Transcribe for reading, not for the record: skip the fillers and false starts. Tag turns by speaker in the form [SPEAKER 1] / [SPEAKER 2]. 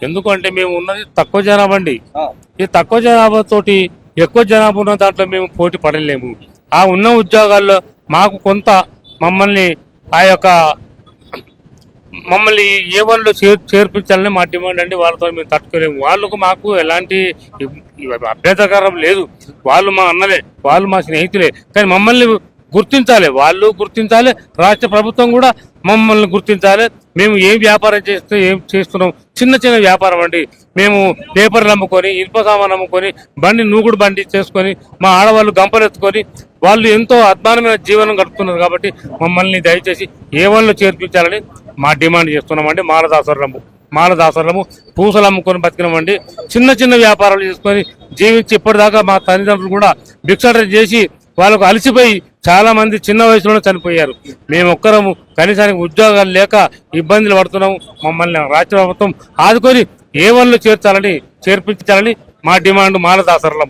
[SPEAKER 1] ఎందుకంటే మేము ఉన్నది తక్కువ జనాభా అండి. ఈ తక్కువ జనాభా తోటి ఎక్కువ జనాభా ఉన్న దాంట్లో మేము పోటీ పడలేము. ఆ ఉన్న ఉద్యోగాల్లో మాకు కొంత మమ్మల్ని ఆ యొక్క మమ్మల్ని ఏ వాళ్ళు చేర్పించాలని మా డిమాండ్ అండి. వాళ్ళతో మేము తట్టుకోలేము. వాళ్ళకు మాకు ఎలాంటి అభ్యంతరకరం లేదు. వాళ్ళు మా అన్నలే, వాళ్ళు మా స్నేహితులే. కానీ మమ్మల్ని గుర్తించాలి, వాళ్ళు గుర్తించాలి, రాష్ట్ర ప్రభుత్వం కూడా మమ్మల్ని గుర్తించాలి. మేము ఏం వ్యాపారం చేస్తే ఏం చేస్తున్నాం, చిన్న చిన్న వ్యాపారం అండి. మేము పేపర్లు అమ్ముకొని, ఇనుప సామాన్ అమ్ముకొని, నూగుడు బండి చేసుకొని, మా ఆడవాళ్ళు గంపలు ఎత్తుకొని వాళ్ళు ఎంతో అద్భుతమైన జీవనం గడుపుతున్నారు. కాబట్టి మమ్మల్ని దయచేసి ఏ వాళ్ళు చేర్పించాలని మా డిమాండ్ చేస్తున్నామండి. మాలదాసరులము పూసలు అమ్ముకొని బతికినామండి. చిన్న చిన్న వ్యాపారాలు చేసుకొని జీవించి ఇప్పటిదాకా మా తల్లిదండ్రులు కూడా భిక్షాటన చేసి వాళ్ళకు అలసిపోయి చాలా మంది చిన్న వయసులోనే చనిపోయారు. మేము ఒక్కరము కనీసానికి ఉద్యోగాలు లేక ఇబ్బందులు పడుతున్నాము. మమ్మల్ని రాష్ట్ర ప్రభుత్వం ఆదుకొని ఏ వాళ్ళు చేర్పించాలని మా డిమాండ్ మాలదాసరులము.